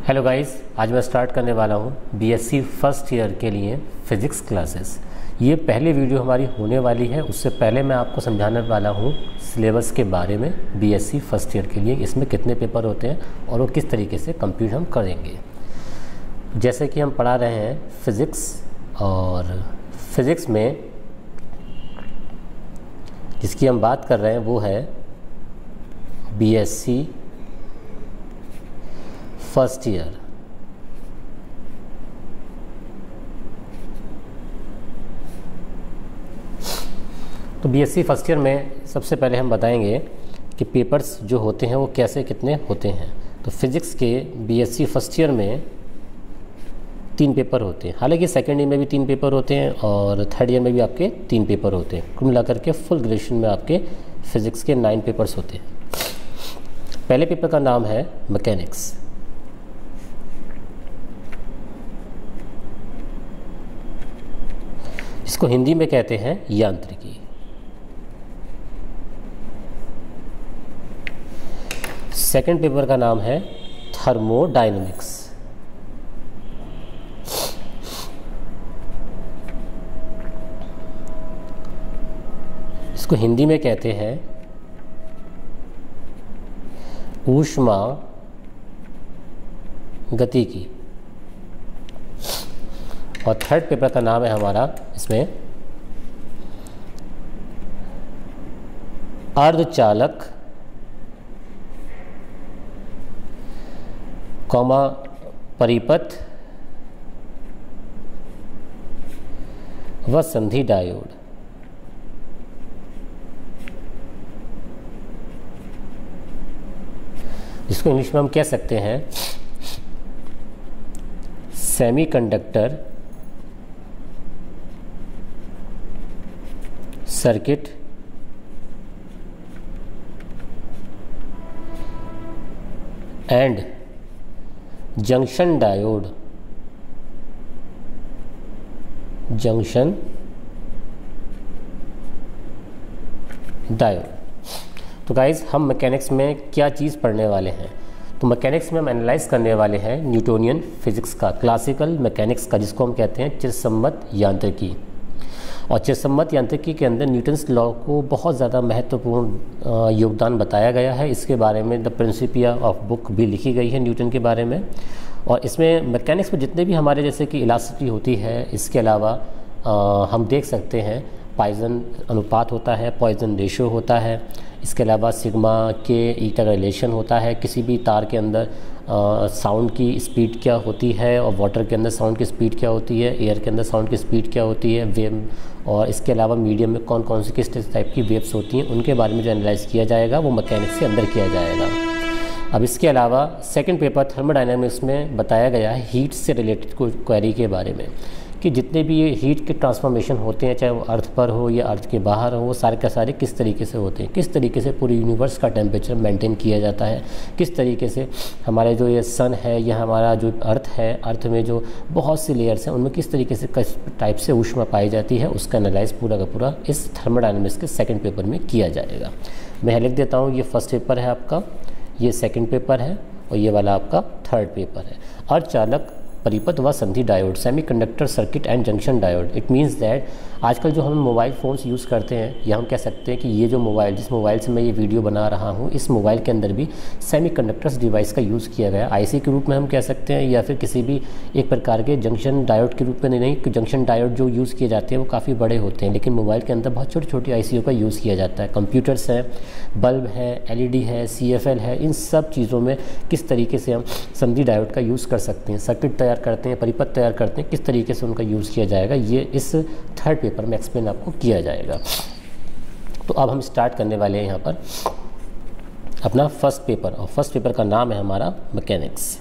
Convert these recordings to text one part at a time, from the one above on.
Hello guys, आज मैं start करने वाला हूँ बीएससी फर्स्ट ईयर के लिए फ़िज़िक्स क्लासेस। ये पहली वीडियो हमारी होने वाली है। उससे पहले मैं आपको समझाने वाला हूँ सिलेबस के बारे में बीएससी फर्स्ट ईयर के लिए, इसमें कितने पेपर होते हैं और वो किस तरीके से कंप्लीट हम करेंगे। जैसे कि हम पढ़ा रहे हैं फ़िज़िक्स, और फिज़िक्स में जिसकी हम बात कर रहे हैं वो है बीएससी फर्स्ट ईयर। तो बीएससी फर्स्ट ईयर में सबसे पहले हम बताएंगे कि पेपर्स जो होते हैं वो कैसे कितने होते हैं। तो फिज़िक्स के बीएससी फर्स्ट ईयर में 3 पेपर होते हैं। हालांकि सेकेंड ईयर में भी 3 पेपर होते हैं और थर्ड ईयर में भी आपके 3 पेपर होते हैं। कुल मिलाकर के फुल ग्रेजुएशन में आपके फिज़िक्स के 9 पेपर्स होते हैं। पहले पेपर का नाम है मैकेनिक्स। इसको हिंदी में कहते हैं यांत्रिकी। सेकंड पेपर का नाम है थर्मोडायनेमिक्स। इसको हिंदी में कहते हैं ऊष्मा गतिकी। और थर्ड पेपर का नाम है हमारा इसमें अर्धचालक कॉमा परिपथ व संधि डायोड। इसको इंग्लिश में हम कह सकते हैं semiconductor circuit and junction diode. तो गाइज, हम मैकेनिक्स में क्या चीज़ पढ़ने वाले हैं? तो मैकेनिक्स में हम एनालाइज करने वाले हैं न्यूटोनियन फिजिक्स का, क्लासिकल मैकेनिक्स का, जिसको हम कहते हैं चिरसम्मत यांत्रिकी। और चिरसम्मत यांत्रिकी के अंदर न्यूटन्स लॉ को बहुत ज़्यादा महत्वपूर्ण योगदान बताया गया है। इसके बारे में द प्रिंसिपिया ऑफ बुक भी लिखी गई है न्यूटन के बारे में। और इसमें मैकेनिक्स में जितने भी हमारे जैसे कि इलास्टिसिटी होती है, इसके अलावा हम देख सकते हैं पॉइजन अनुपात होता है, पॉइजन रेशियो होता है। इसके अलावा सिग्मा के ईटा का रिलेशन होता है। किसी भी तार के अंदर साउंड की स्पीड क्या होती है, और वाटर के अंदर साउंड की स्पीड क्या होती है, एयर के अंदर साउंड की स्पीड क्या होती है, वेव, और इसके अलावा मीडियम में कौन कौन सी किस टाइप की वेव्स होती हैं, उनके बारे में जो एनालाइज किया जाएगा वो मैकेनिक्स के अंदर किया जाएगा। अब इसके अलावा सेकंड पेपर थर्मोडायनामिक्स में बताया गया है हीट से रिलेटेड क्वेरी के बारे में, कि जितने भी ये हीट के ट्रांसफॉर्मेशन होते हैं, चाहे वो अर्थ पर हो या अर्थ के बाहर हो, वो सारे के सारे किस तरीके से होते हैं, किस तरीके से पूरे यूनिवर्स का टेम्परेचर मेंटेन किया जाता है, किस तरीके से हमारे जो ये सन है या हमारा जो अर्थ है, अर्थ में जो बहुत सी लेयर्स हैं उनमें किस तरीके से किस टाइप से ऊष्मा पाई जाती है, उसका एनालाइज पूरा का पूरा इस थर्मोडायनामिक्स के सेकेंड पेपर में किया जाएगा। मैं लिख देता हूँ, ये फर्स्ट पेपर है आपका, ये सेकेंड पेपर है, और ये वाला आपका थर्ड पेपर है। अर्धचालक परिपथ व संधि diode, semiconductor circuit and junction diode. It means that आजकल जो हम मोबाइल फ़ोन्स यूज़ करते हैं, या हम कह सकते हैं कि ये जो मोबाइल, जिस मोबाइल से मैं ये वीडियो बना रहा हूँ, इस मोबाइल के अंदर भी सेमीकंडक्टर्स डिवाइस का यूज़ किया गया है। आईसी के रूप में हम कह सकते हैं, या फिर किसी भी एक प्रकार के जंक्शन डायोड के रूप में नहीं। जंक्शन डायोड जो यूज़ किए जाते हैं वो काफ़ी बड़े होते हैं, लेकिन मोबाइल के अंदर बहुत छोटी छोटी आईसीओ का यूज़ किया जाता है। कंप्यूटर्स हैं, बल्ब है, एलईडी है, सीएफएल है, इन सब चीज़ों में किस तरीके से हम संधि डायोड का यूज़ कर सकते हैं, सर्किट तैयार करते हैं, परिपथ तैयार करते हैं, किस तरीके से उनका यूज़ किया जाएगा, ये इस थर्ड पेपर में एक्सप्लेन आपको किया जाएगा। तो अब हम स्टार्ट करने वाले हैं यहाँ पर अपना फर्स्ट पेपर, और फर्स्ट पेपर का नाम है हमारा मैकेनिक्स।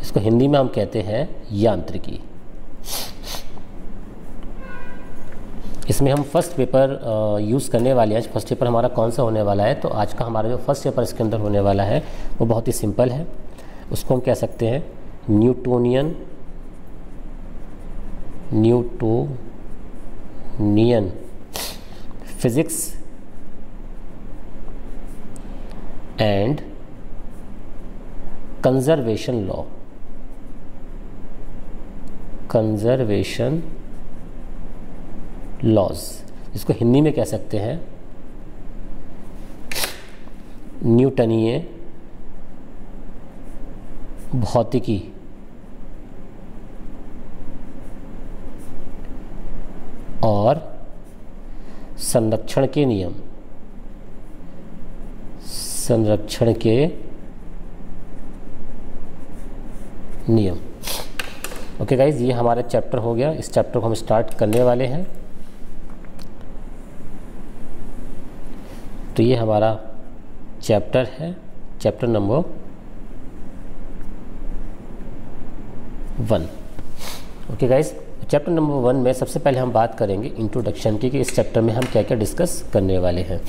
इसको हिंदी में हम कहते हैं यांत्रिकी। इसमें हम फर्स्ट पेपर यूज़ करने वाले हैं। आज फर्स्ट पेपर हमारा कौन सा होने वाला है? तो आज का हमारा जो फर्स्ट पेपर इसके अंदर होने वाला है वो बहुत ही सिंपल है। उसको हम कह सकते हैं Newtonian physics and conservation law, conservation laws, इसको हिंदी में कह सकते हैं न्यूटनीय भौतिकी और संरक्षण के नियम, संरक्षण के नियम। ओके गाइज, ये हमारा चैप्टर हो गया। इस चैप्टर को हम स्टार्ट करने वाले हैं। तो ये हमारा चैप्टर है, chapter number 1। Okay guys, chapter number 1 में सबसे पहले हम बात करेंगे इंट्रोडक्शन की, कि इस चैप्टर में हम क्या क्या डिस्कस करने वाले हैं।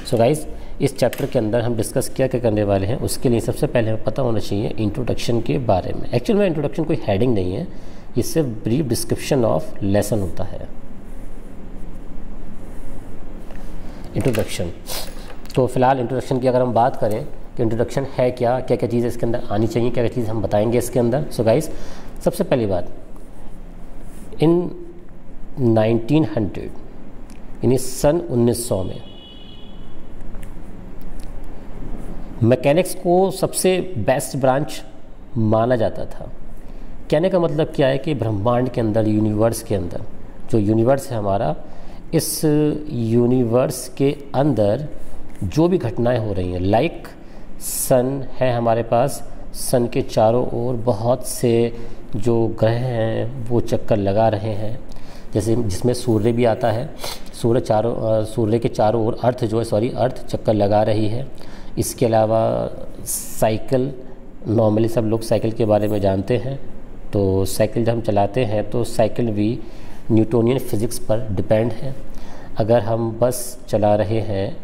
सो गाइज, इस चैप्टर के अंदर हम डिस्कस क्या क्या करने वाले हैं, उसके लिए सबसे पहले हमें पता होना चाहिए इंट्रोडक्शन के बारे में। एक्चुअल में इंट्रोडक्शन कोई हेडिंग नहीं है, ये सिर्फ ब्रीफ डिस्क्रिप्शन ऑफ लेसन होता है, इंट्रोडक्शन। तो फिलहाल इंट्रोडक्शन की अगर हम बात करें कि इंट्रोडक्शन है क्या, क्या क्या चीज़ें इसके अंदर आनी चाहिए, क्या क्या चीज़ हम बताएंगे इसके अंदर। सो गाइज, सबसे पहली बात, इन 1900 यानी सन 1900 में मैकेनिक्स को सबसे बेस्ट ब्रांच माना जाता था। कहने का मतलब क्या है कि ब्रह्मांड के अंदर, यूनिवर्स के अंदर, जो यूनिवर्स है हमारा, इस यूनिवर्स के अंदर जो भी घटनाएं हो रही हैं, लाइक सन है हमारे पास, सन के चारों ओर बहुत से जो ग्रह हैं वो चक्कर लगा रहे हैं, जैसे जिसमें सूर्य भी आता है। सूर्य के चारों ओर अर्थ जो है, अर्थ चक्कर लगा रही है। इसके अलावा साइकिल, नॉर्मली सब लोग साइकिल के बारे में जानते हैं। तो साइकिल जब हम चलाते हैं तो साइकिल भी न्यूटोनियन फिज़िक्स पर डिपेंड है। अगर हम बस चला रहे हैं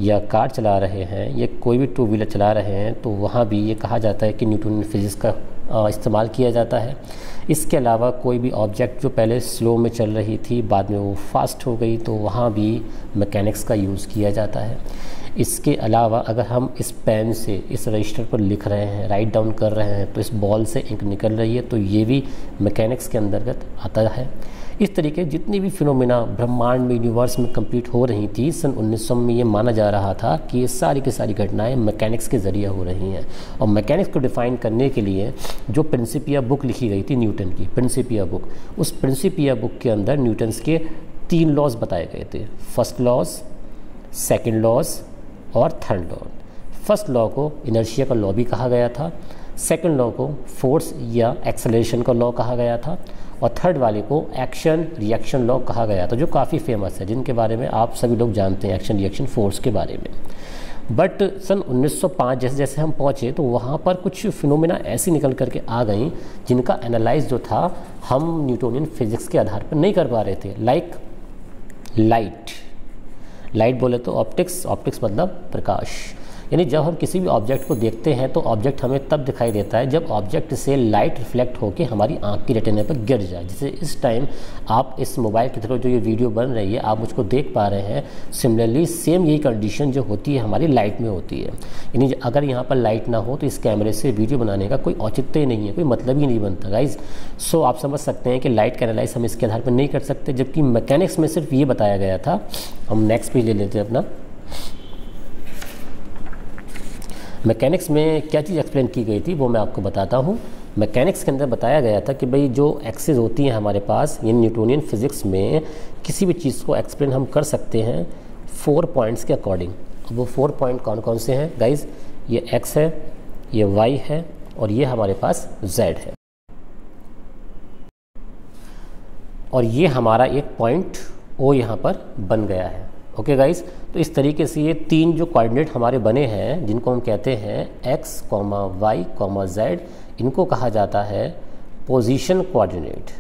या कार चला रहे हैं या कोई भी टू व्हीलर चला रहे हैं तो वहाँ भी ये कहा जाता है कि न्यूटोनियन फिज़िक्स का इस्तेमाल किया जाता है। इसके अलावा कोई भी ऑब्जेक्ट जो पहले स्लो में चल रही थी, बाद में वो फास्ट हो गई, तो वहाँ भी मैकेनिक्स का यूज़ किया जाता है। इसके अलावा अगर हम इस पेन से इस रजिस्टर पर लिख रहे हैं, राइट डाउन कर रहे हैं, तो इस बॉल से इंक निकल रही है, तो ये भी मैकेनिक्स के अंतर्गत आता है। इस तरीके जितनी भी फिनोमेना ब्रह्मांड में, यूनिवर्स में कंप्लीट हो रही थी, सन 1900 में ये माना जा रहा था कि ये सारी की सारी घटनाएं मैकेनिक्स के ज़रिए हो रही हैं। और मैकेनिक्स को डिफ़ाइन करने के लिए जो प्रिंसिपिया बुक लिखी गई थी न्यूटन की, प्रिंसिपिया बुक, उस प्रिंसिपिया बुक के अंदर न्यूटन्स के 3 लॉज बताए गए थे, फर्स्ट लॉज, सेकेंड लॉज और थर्ड लॉ। फर्स्ट लॉ को इनर्शिया का लॉ भी कहा गया था, सेकेंड लॉ को फोर्स या एक्सेलरेशन का लॉ कहा गया था, और थर्ड वाले को एक्शन रिएक्शन लॉ कहा गया था, जो काफ़ी फेमस है, जिनके बारे में आप सभी लोग जानते हैं, एक्शन रिएक्शन फोर्स के बारे में। बट सन 1905 जैसे जैसे हम पहुँचे तो वहाँ पर कुछ फिनोमेना ऐसी निकल करके आ गई जिनका एनालाइज जो था हम न्यूटोनियन फिज़िक्स के आधार पर नहीं कर पा रहे थे। लाइक लाइट बोले तो ऑप्टिक्स मतलब प्रकाश। यानी जब हम किसी भी ऑब्जेक्ट को देखते हैं तो ऑब्जेक्ट हमें तब दिखाई देता है जब ऑब्जेक्ट से लाइट रिफ्लेक्ट होकर हमारी आंख की रेटिना पर गिर जाए। जैसे इस टाइम आप इस मोबाइल के थ्रू जो ये वीडियो बन रही है, आप मुझको देख पा रहे हैं, सिमिलरली सेम यही कंडीशन जो होती है हमारी लाइट में होती है। यानी अगर यहाँ पर लाइट ना हो तो इस कैमरे से वीडियो बनाने का कोई औचित्य ही नहीं है, कोई मतलब ही नहीं बनता गाइज। सो आप समझ सकते हैं कि लाइट का एनालाइज हम इसके आधार पर नहीं कर सकते, जबकि मैकेनिक्स में सिर्फ ये बताया गया था। हम नेक्स्ट पेज ले लेते हैं अपना। मैकेनिक्स में क्या चीज़ एक्सप्लेन की गई थी वो मैं आपको बताता हूँ। मैकेनिक्स के अंदर बताया गया था कि भाई जो एक्सेस होती हैं हमारे पास, ये न्यूटोनियन फिज़िक्स में किसी भी चीज़ को एक्सप्लेन हम कर सकते हैं 4 पॉइंट्स के अकॉर्डिंग। अब वो 4 पॉइंट कौन कौन से हैं गाइज? ये एक्स है, ये वाई है और ये हमारे पास जेड है, और ये हमारा एक पॉइंट ओ यहाँ पर बन गया है। ओके गाइस, तो इस तरीके से ये 3 जो कोऑर्डिनेट हमारे बने हैं, जिनको हम कहते हैं X comma Y comma Z, इनको कहा जाता है पोजीशन कोऑर्डिनेट।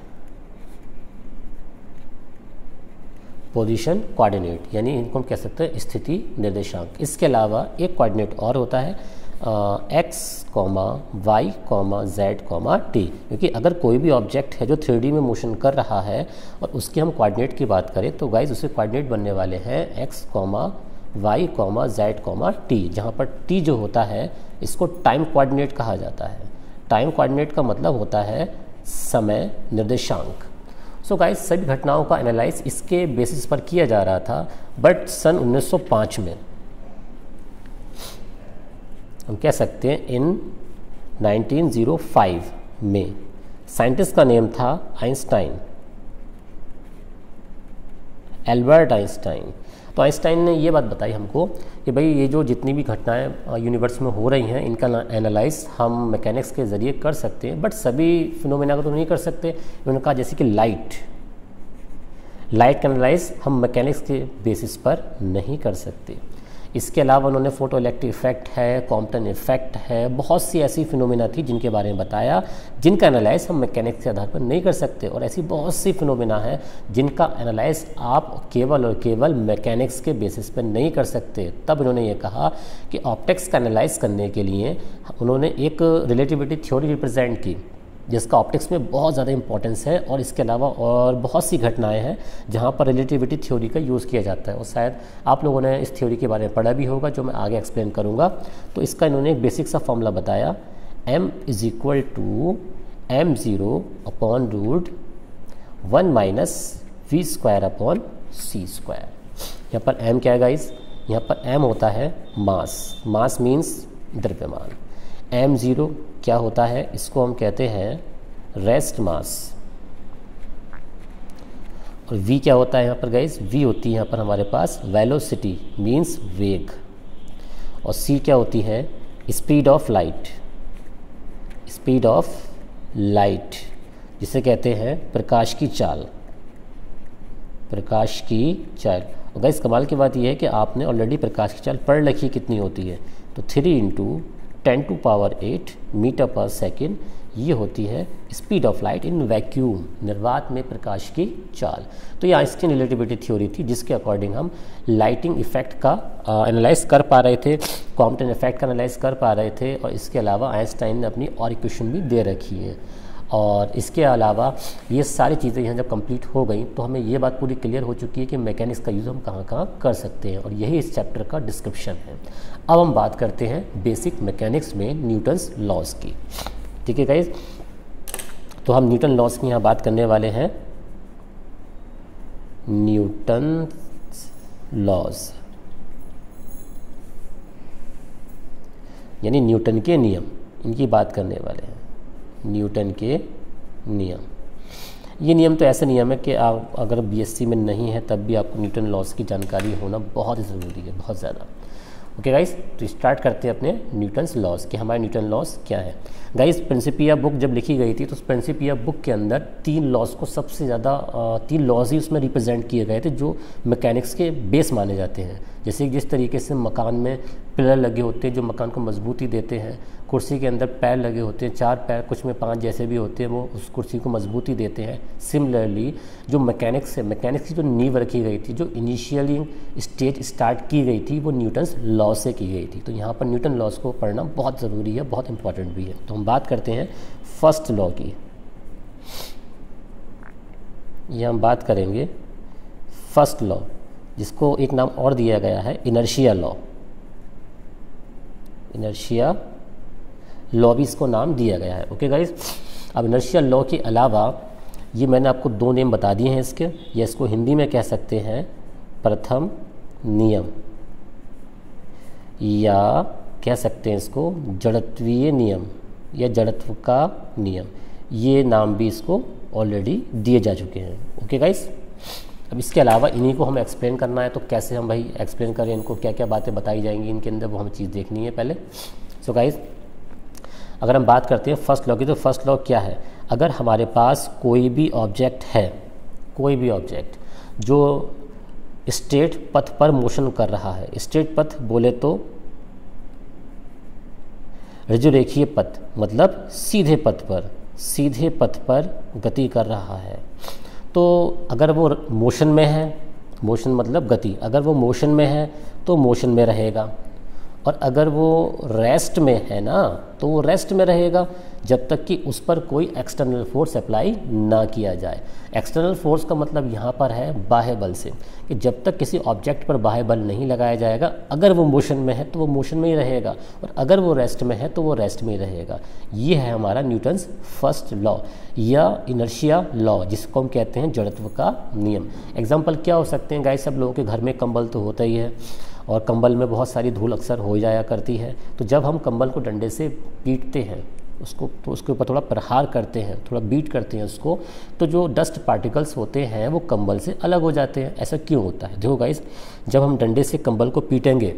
पोजीशन कोऑर्डिनेट यानी इनको हम कह सकते हैं स्थिति निर्देशांक। इसके अलावा एक कोऑर्डिनेट और होता है, X comma Y comma Z comma T, क्योंकि अगर कोई भी ऑब्जेक्ट है जो 3D में मोशन कर रहा है और उसके हम कोऑर्डिनेट की बात करें तो गाइज उसके कोऑर्डिनेट बनने वाले हैं X comma Y comma Z comma T, जहाँ पर टी जो होता है इसको टाइम कोऑर्डिनेट कहा जाता है। टाइम कोऑर्डिनेट का मतलब होता है समय निर्देशांक। सो गाइज सभी घटनाओं का एनालाइज इसके बेसिस पर किया जा रहा था, बट सन 1905 में, हम कह सकते हैं इन 1905 में, साइंटिस्ट का नेम था आइंस्टाइन, एल्बर्ट आइंस्टाइन। तो आइंस्टाइन ने ये बात बताई हमको कि भाई ये जो जितनी भी घटनाएं यूनिवर्स में हो रही हैं इनका एनालाइज हम मैकेनिक्स के ज़रिए कर सकते हैं, बट सभी फिनोमेना को तो नहीं कर सकते। उन्होंने कहा जैसे कि लाइट का एनालाइज हम मैकेनिक्स के बेसिस पर नहीं कर सकते। इसके अलावा उन्होंने फोटो इलेक्ट्रिक इफेक्ट है, कॉम्पटन इफेक्ट है, बहुत सी ऐसी फिनोमेना थी जिनके बारे में बताया जिनका एनालाइज हम मैकेनिक्स के आधार पर नहीं कर सकते, और ऐसी बहुत सी फिनोमेना है जिनका एनालाइज आप केवल और केवल मैकेनिक्स के बेसिस पर नहीं कर सकते। तब उन्होंने ये कहा कि ऑप्टिक्स का एनालाइज करने के लिए उन्होंने एक रिलेटिविटी थ्योरी रिप्रेजेंट की जिसका ऑप्टिक्स में बहुत ज़्यादा इंपॉर्टेंस है, और इसके अलावा और बहुत सी घटनाएं हैं जहां पर रिलेटिविटी थ्योरी का यूज़ किया जाता है, और शायद आप लोगों ने इस थ्योरी के बारे में पढ़ा भी होगा जो मैं आगे एक्सप्लेन करूंगा। तो इसका इन्होंने एक बेसिक सा फॉर्मूला बताया, m = m0 upon root 1 minus v² upon c²। यहाँ पर m क्या है गाइज, यहाँ पर m होता है मास मीन्स द्रव्यमान। m0 क्या होता है, इसको हम कहते हैं रेस्ट मास, और v क्या होता है यहाँ पर गाइज, v होती है यहाँ पर हमारे पास वेलोसिटी मीन्स वेग, और c क्या होती है स्पीड ऑफ लाइट, जिसे कहते हैं प्रकाश की चाल। और गाइज कमाल की बात यह है कि आपने ऑलरेडी प्रकाश की चाल पढ़ रखी कितनी होती है, तो 3 × 10⁸ मीटर पर सेकेंड, ये होती है speed of light in vacuum, निर्वात में प्रकाश की चाल। तो ये आइंस्टीन रिलेटिविटी थ्योरी थी जिसके अकॉर्डिंग हम लाइटिंग इफेक्ट का एनालाइज कर पा रहे थे, कॉम्पटन इफेक्ट का एनालाइज कर पा रहे थे, और इसके अलावा आइंस्टाइन ने अपनी और इक्वेशन भी दे रखी है। और इसके अलावा ये सारी चीज़ें यहाँ जब कंप्लीट हो गई तो हमें ये बात पूरी क्लियर हो चुकी है कि मैकेनिक्स का यूज़ हम कहाँ कहाँ कर सकते हैं, और यही इस चैप्टर का डिस्क्रिप्शन है। अब हम बात करते हैं बेसिक मैकेनिक्स में न्यूटन्स लॉज की। ठीक है गाइज, तो हम न्यूटन लॉज की यहाँ बात करने वाले हैं, न्यूटन लॉज यानी न्यूटन के नियम, इनकी बात करने वाले हैं। न्यूटन के नियम, ये नियम तो ऐसे नियम है कि आप अगर बीएससी में नहीं है तब भी आपको न्यूटन लॉज की जानकारी होना बहुत ही ज़रूरी है, बहुत ज़्यादा। ओके गाइस, तो स्टार्ट करते हैं अपने न्यूटन्स लॉज कि हमारे न्यूटन लॉज क्या है। गाइस प्रिंसिपिया बुक जब लिखी गई थी तो उस प्रिंसिपिया बुक के अंदर 3 लॉज को सबसे ज़्यादा 3 लॉज ही उसमें रिप्रेजेंट किए गए थे जो मैकेनिक्स के बेस माने जाते हैं। जैसे जिस तरीके से मकान में पिलर लगे होते हैं जो मकान को मजबूती देते हैं, कुर्सी के अंदर पैर लगे होते हैं, 4 पैर कुछ में 5 जैसे भी होते हैं, वो उस कुर्सी को मजबूती देते हैं। सिमिलरली जो मैकेनिक्स है, मैकेनिक्स की जो नींव रखी गई थी, जो इनिशियली स्टेज स्टार्ट की गई थी, वो न्यूटन्स लॉ से की गई थी। तो यहाँ पर न्यूटन लॉज को पढ़ना बहुत ज़रूरी है, बहुत इंपॉर्टेंट भी है। तो हम बात करते हैं फर्स्ट लॉ की। ये हम बात करेंगे फर्स्ट लॉ, जिसको एक नाम और दिया गया है इनर्शिया लॉ। इनर्शिया लॉ भी इसको नाम दिया गया है। ओके गाइस, अब इनर्शिया लॉ के अलावा ये मैंने आपको 2 नेम बता दिए हैं इसके, या इसको हिंदी में कह सकते हैं प्रथम नियम, या कह सकते हैं इसको जड़त्वीय नियम या जड़त्व का नियम। ये नाम भी इसको ऑलरेडी दिए जा चुके हैं। ओके गाइस, अब इसके अलावा इन्हीं को हमें एक्सप्लेन करना है, तो कैसे हम भाई एक्सप्लेन करें इनको, क्या क्या बातें बताई जाएंगी इनके अंदर, वो हमें चीज़ देखनी है पहले। सो गाइस, अगर हम बात करते हैं फर्स्ट लॉ की, तो फर्स्ट लॉ क्या है, अगर हमारे पास कोई भी ऑब्जेक्ट है, कोई भी ऑब्जेक्ट जो स्ट्रेट पथ पर मोशन कर रहा है, स्ट्रेट पथ बोले तो ऋजुरेखीय पथ, मतलब सीधे पथ पर गति कर रहा है, तो अगर वो मोशन में है, मोशन मतलब गति, अगर वो मोशन में है तो मोशन में रहेगा, और अगर वो रेस्ट में है ना तो वो रेस्ट में रहेगा जब तक कि उस पर कोई एक्सटर्नल फोर्स अप्लाई ना किया जाए। एक्सटर्नल फोर्स का मतलब यहाँ पर है बाह्य बल से, कि जब तक किसी ऑब्जेक्ट पर बाह्य बल नहीं लगाया जाएगा, अगर वो मोशन में है तो वो मोशन में ही रहेगा और अगर वो रेस्ट में है तो वो रेस्ट में ही रहेगा। ये है हमारा न्यूटन्स फर्स्ट लॉ या इनर्शिया लॉ, जिसको हम कहते हैं जड़त्व का नियम। एग्जाम्पल क्या हो सकते हैं गाइस, सब लोगों के घर में कंबल तो होता ही है और कंबल में बहुत सारी धूल अक्सर हो जाया करती है। तो जब हम कंबल को डंडे से पीटते हैं उसको, तो उसके ऊपर थोड़ा प्रहार करते हैं, थोड़ा बीट करते हैं उसको, तो जो डस्ट पार्टिकल्स होते हैं वो कंबल से अलग हो जाते हैं। ऐसा क्यों होता है? देखो गाइस, जब हम डंडे से कंबल को पीटेंगे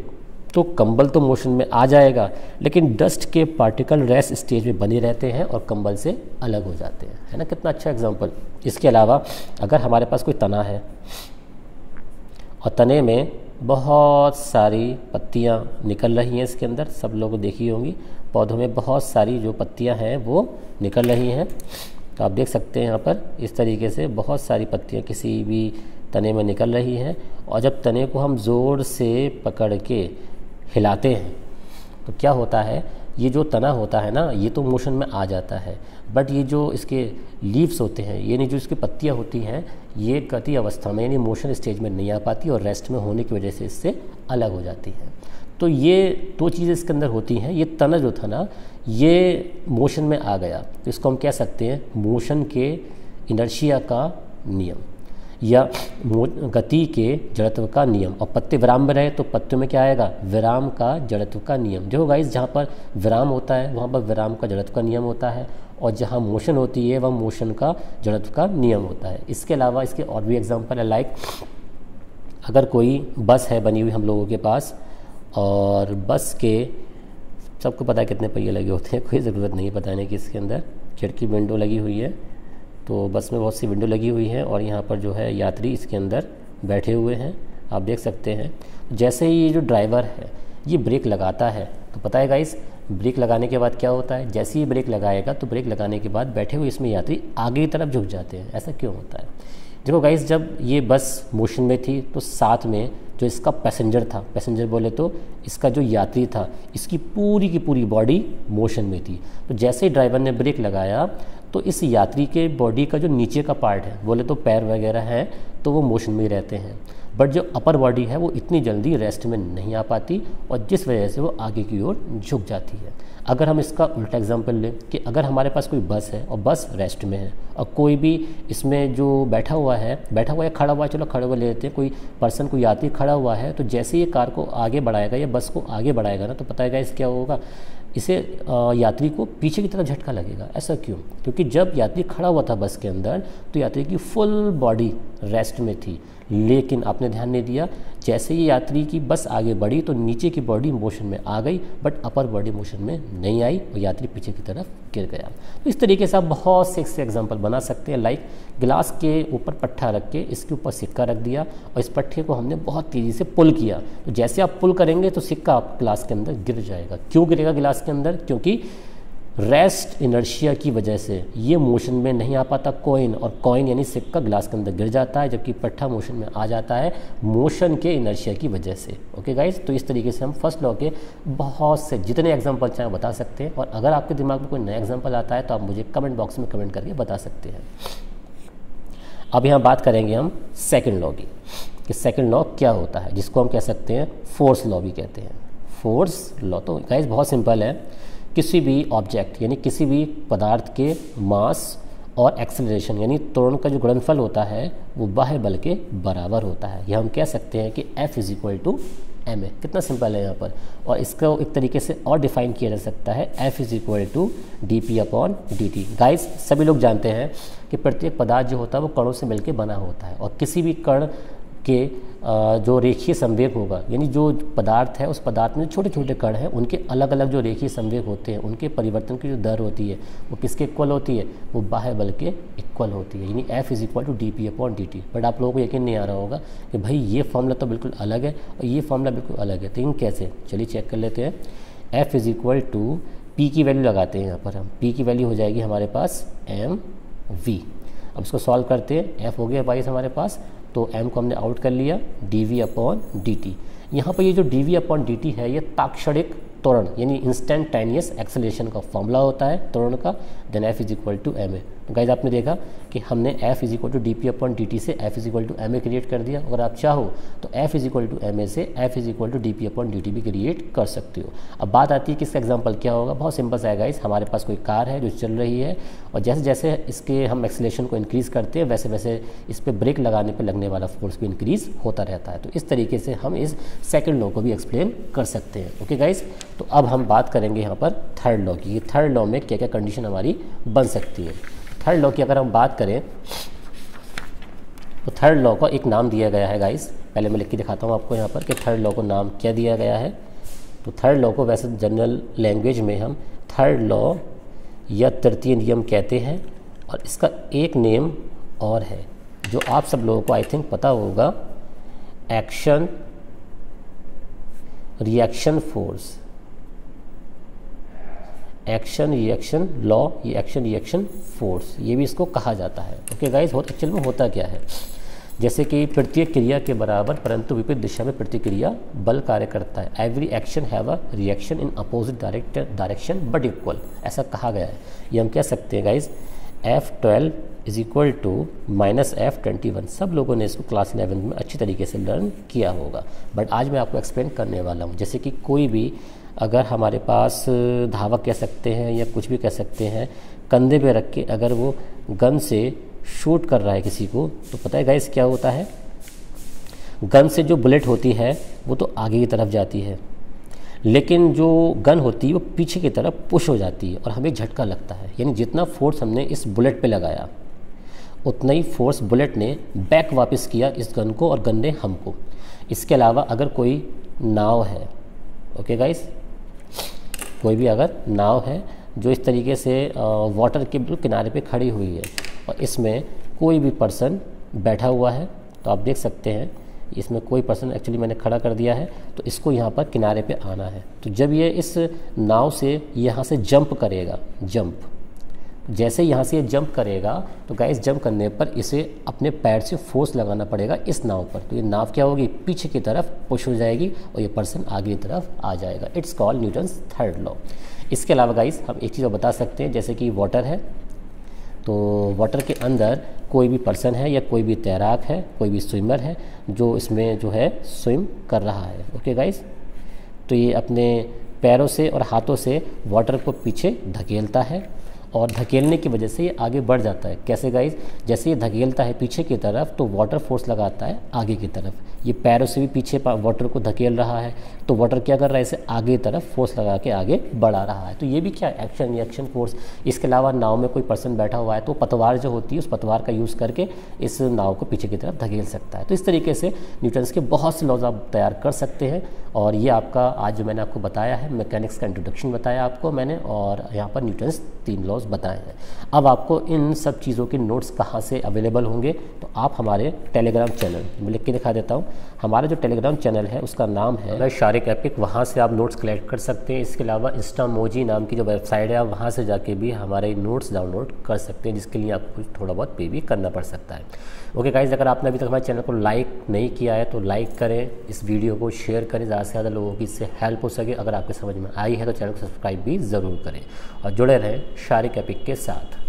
तो कंबल तो मोशन में आ जाएगा, लेकिन डस्ट के पार्टिकल रेस्ट स्टेज में बने रहते हैं और कंबल से अलग हो जाते हैं। है ना, कितना अच्छा एग्जाम्पल। इसके अलावा अगर हमारे पास कोई तना है और तने में बहुत सारी पत्तियां निकल रही हैं, इसके अंदर सब लोगों देखी होंगी, पौधों में बहुत सारी जो पत्तियां हैं वो निकल रही हैं। तो आप देख सकते हैं यहाँ पर इस तरीके से बहुत सारी पत्तियां किसी भी तने में निकल रही हैं, और जब तने को हम ज़ोर से पकड़ के हिलाते हैं तो क्या होता है, ये जो तना होता है ना ये तो मोशन में आ जाता है, बट ये जो इसके लीव्स होते हैं, यानी जो इसकी पत्तियां होती हैं, ये गति अवस्था में यानी मोशन स्टेज में नहीं आ पाती और रेस्ट में होने की वजह से इससे अलग हो जाती है। तो ये दो चीज़ें इसके अंदर होती हैं। ये तना जो था ना ये मोशन में आ गया, तो इसको हम कह सकते हैं मोशन के इनर्शिया का नियम या गति के जड़त्व का नियम। और पत्ते विराम में रहे तो पत्तों में क्या आएगा, विराम का जड़त्व का नियम। जो गाइस जहाँ पर विराम होता है वहाँ पर विराम का जड़त्व का नियम होता है, और जहाँ मोशन होती है वह मोशन का जड़त्व का नियम होता है। इसके अलावा इसके और भी एग्जाम्पल है, लाइक अगर कोई बस है बनी हुई हम लोगों के पास, और बस के सबको पता है कितने पहिए लगे होते हैं, कोई ज़रूरत नहीं बताने की। इसके अंदर खिड़की विंडो लगी हुई है, तो बस में बहुत सी विंडो लगी हुई है और यहाँ पर जो है यात्री इसके अंदर बैठे हुए हैं, आप देख सकते हैं। जैसे ही ये जो ड्राइवर है ये ब्रेक लगाता है तो पता है गाइस, ब्रेक लगाने के बाद क्या होता है, जैसे ही ब्रेक लगाएगा तो ब्रेक लगाने के बाद बैठे हुए इसमें यात्री आगे की तरफ झुक जाते हैं। ऐसा क्यों होता है? देखो गाइस, जब ये बस मोशन में थी तो साथ में जो इसका पैसेंजर था, पैसेंजर बोले तो इसका जो यात्री था, इसकी पूरी की पूरी बॉडी मोशन में थी। तो जैसे ही ड्राइवर ने ब्रेक लगाया तो इस यात्री के बॉडी का जो नीचे का पार्ट है, बोले तो पैर वगैरह है, तो वो मोशन में ही रहते हैं, बट जो अपर बॉडी है वो इतनी जल्दी रेस्ट में नहीं आ पाती और जिस वजह से वो आगे की ओर झुक जाती है। अगर हम इसका उल्टा एग्जांपल लें कि अगर हमारे पास कोई बस है और बस रेस्ट में है और कोई भी इसमें जो बैठा हुआ है या खड़ा हुआ है, चलो खड़े हुए ले लेते हैं, कोई पर्सन कोई यात्री खड़ा हुआ है, तो जैसे ये कार को आगे बढ़ाएगा या बस को आगे बढ़ाएगा ना, तो पता है इस क्या होगा, इसे यात्री को पीछे की तरफ झटका लगेगा। ऐसा क्यों? क्योंकि जब यात्री खड़ा हुआ था बस के अंदर तो यात्री की फुल बॉडी रेस्ट में थी, लेकिन आपने ध्यान नहीं दिया, जैसे ही यात्री की बस आगे बढ़ी तो नीचे की बॉडी मोशन में आ गई, बट अपर बॉडी मोशन में नहीं आई और यात्री पीछे की तरफ गिर गया। तो इस तरीके से आप बहुत से इससे एग्जाम्पल बना सकते हैं। लाइक गिलास के ऊपर पट्टा रख के इसके ऊपर सिक्का रख दिया और इस पट्टे को हमने बहुत तेज़ी से पुल किया, तो जैसे आप पुल करेंगे तो सिक्का आप गिलास के अंदर गिर जाएगा। क्यों गिरेगा गिलास के अंदर? क्योंकि रेस्ट इनर्शिया की वजह से ये मोशन में नहीं आ पाता कॉइन, और कॉइन यानी सिक्का ग्लास के अंदर गिर जाता है, जबकि पट्टा मोशन में आ जाता है मोशन के इनर्शिया की वजह से। ओके गाइस, तो इस तरीके से हम फर्स्ट लॉ के बहुत से जितने एग्जांपल चाहें बता सकते हैं, और अगर आपके दिमाग में कोई नया एग्जांपल आता है तो आप मुझे कमेंट बॉक्स में कमेंट करके बता सकते हैं। अब यहाँ बात करेंगे हम सेकेंड लॉ की, कि सेकेंड लॉ क्या होता है, जिसको हम कह सकते हैं फोर्स लॉ भी कहते हैं। फोर्स लॉ तो गाइस बहुत सिंपल है, किसी भी ऑब्जेक्ट यानी किसी भी पदार्थ के मास और एक्सेलरेशन यानी त्वरण का जो गुणनफल होता है वो बाह्य बल के बराबर होता है। यह हम कह सकते हैं कि F = ma। कितना सिंपल है यहाँ पर, और इसको एक तरीके से और डिफाइन किया जा सकता है, F = dp/dt। गाइस सभी लोग जानते हैं कि प्रत्येक पदार्थ जो होता है वो कणों से मिलकर बना होता है, और किसी भी कण के जो रेखीय संवेग होगा, यानी जो पदार्थ है उस पदार्थ में छोटे छोटे कण हैं उनके अलग अलग जो रेखीय संवेग होते हैं उनके परिवर्तन की जो दर होती है वो किसके इक्वल होती है, वो बाह्य बल के इक्वल होती है, यानी F = dp/dt। बट आप लोगों को यकीन नहीं आ रहा होगा कि भाई ये फॉर्मूला तो बिल्कुल अलग है और ये फॉर्मूला बिल्कुल अलग है, लेकिन कैसे, चलिए चेक कर लेते हैं। F = P की वैल्यू लगाते हैं यहाँ पर हम, P की वैल्यू हो जाएगी हमारे पास mv। अब इसको सॉल्व करते हैं, F हो गया भाई हमारे पास तो m को हमने आउट कर लिया, dv/dt। यहाँ पर ये जो dv/dt है ये ताक्षणिक त्वरण यानी इंस्टेंटेनियस एक्सेलरेशन का फॉर्मूला होता है त्वरण का। Then f = ma। तो गाइज आपने देखा कि हमने f = dp/dt से f = ma क्रिएट कर दिया। अगर आप चाहो तो f = ma से f = dp/dt भी क्रिएट कर सकते हो। अब बात आती है कि इसका एग्जांपल क्या होगा। बहुत सिंपल सा है गाइज, हमारे पास कोई कार है जो चल रही है और जैसे जैसे इसके हम एक्सेलरेशन को इंक्रीज़ करते हैं वैसे वैसे इस पर ब्रेक लगाने पर लगने वाला फोर्स भी इंक्रीज़ होता रहता है। तो इस तरीके से हम इस सेकेंड लॉ को भी एक्सप्लेन कर सकते हैं। ओके गाइज, तो अब हम बात करेंगे यहाँ पर थर्ड लॉ की। थर्ड लॉ में क्या क्या कंडीशन हमारी बन सकती है। थर्ड लॉ की अगर हम बात करें तो थर्ड लॉ को एक नाम दिया गया है गाइस। पहले मैं लिख के दिखाता हूँ आपको यहाँ पर कि थर्ड लॉ को नाम क्या दिया गया है। तो थर्ड लॉ को वैसे जनरल लैंग्वेज में हम थर्ड लॉ या तृतीय नियम कहते हैं। और इसका एक नेम और है जो आप सब लोगों को आई थिंक पता होगा, action reaction force, action reaction law, ये एक्शन रिएक्शन फोर्स, ये भी इसको कहा जाता है। ओके गाइस, एक्चुअल में होता क्या है, जैसे कि प्रत्येक क्रिया के बराबर परंतु विपरीत दिशा में प्रतिक्रिया बल कार्य करता है। Every action have a reaction in opposite direction but equal, ऐसा कहा गया है। ये हम कह सकते हैं गाइस F12 = -F21। सब लोगों ने इसको क्लास 11 में अच्छी तरीके से लर्न किया होगा, बट आज मैं आपको एक्सप्लेन करने वाला हूँ। जैसे कि कोई भी अगर हमारे पास धावक कह सकते हैं या कुछ भी कह सकते हैं, कंधे पे रख के अगर वो गन से शूट कर रहा है किसी को, तो पता है गाइस क्या होता है, गन से जो बुलेट होती है वो तो आगे की तरफ जाती है, लेकिन जो गन होती है वो पीछे की तरफ पुश हो जाती है और हमें झटका लगता है। यानी जितना फोर्स हमने इस बुलेट पे लगाया उतना ही फोर्स बुलेट ने बैक वापस किया इस गन को और गन ने हमको। इसके अलावा अगर कोई नाव है, ओके गाइस, कोई भी अगर नाव है जो इस तरीके से वाटर के बिल्कुल किनारे पे खड़ी हुई है और इसमें कोई भी पर्सन बैठा हुआ है, तो आप देख सकते हैं इसमें कोई पर्सन एक्चुअली मैंने खड़ा कर दिया है, तो इसको यहाँ पर किनारे पे आना है। तो जब ये इस नाव से यहाँ से जंप करेगा, जंप जैसे यहाँ से ये जंप करेगा तो गाइस जंप करने पर इसे अपने पैर से फोर्स लगाना पड़ेगा इस नाव पर। तो ये नाव क्या होगी, पीछे की तरफ पुश हो जाएगी और ये पर्सन आगे की तरफ आ जाएगा। It's called Newton's third law. इसके अलावा गाइस हम एक चीज़ और बता सकते हैं, जैसे कि वाटर है, तो वाटर के अंदर कोई भी पर्सन है या कोई भी तैराक है, कोई भी स्विमर है जो इसमें जो है स्विम कर रहा है। ओके गाइस, तो ये अपने पैरों से और हाथों से वाटर को पीछे धकेलता है और धकेलने की वजह से ये आगे बढ़ जाता है। कैसे गाइस, जैसे ये धकेलता है पीछे की तरफ तो वाटर फोर्स लगाता है आगे की तरफ। ये पैरों से भी पीछे वाटर को धकेल रहा है तो वाटर क्या कर रहा है, इसे आगे की तरफ फोर्स लगा के आगे बढ़ा रहा है। तो ये भी क्या है, एक्शन रिएक्शन फोर्स। इसके अलावा नाव में कोई पर्सन बैठा हुआ है तो पतवार जो होती है उस पतवार का यूज़ करके इस नाव को पीछे की तरफ धकेल सकता है। तो इस तरीके से न्यूटन्स के बहुत से लॉज आप तैयार कर सकते हैं। और ये आपका आज जो मैंने आपको बताया है, मैकेनिक्स का इंट्रोडक्शन बताया आपको मैंने, और यहाँ पर न्यूटन्स 3 लॉज बताए हैं। अब आपको इन सब चीज़ों के नोट्स कहाँ से अवेलेबल होंगे, तो आप हमारे टेलीग्राम चैनल, मैं लिख के दिखा देता हूँ, हमारा जो टेलीग्राम चैनल है उसका नाम है शारिक एपिक, वहाँ से आप नोट्स कलेक्ट कर सकते हैं। इसके अलावा इंस्टामोजी नाम की जो वेबसाइट है, आप वहाँ से जाके भी हमारे नोट्स डाउनलोड कर सकते हैं, जिसके लिए आपको थोड़ा बहुत पे भी करना पड़ सकता है। ओके गाइज, अगर आपने अभी तक हमारे चैनल को लाइक नहीं किया है तो लाइक करें, इस वीडियो को शेयर करें, ज़्यादा से ज़्यादा लोगों की इससे हेल्प हो सके। अगर आपके समझ में आई है तो चैनल को सब्सक्राइब भी ज़रूर करें और जुड़े रहें शारिक एपिक के साथ।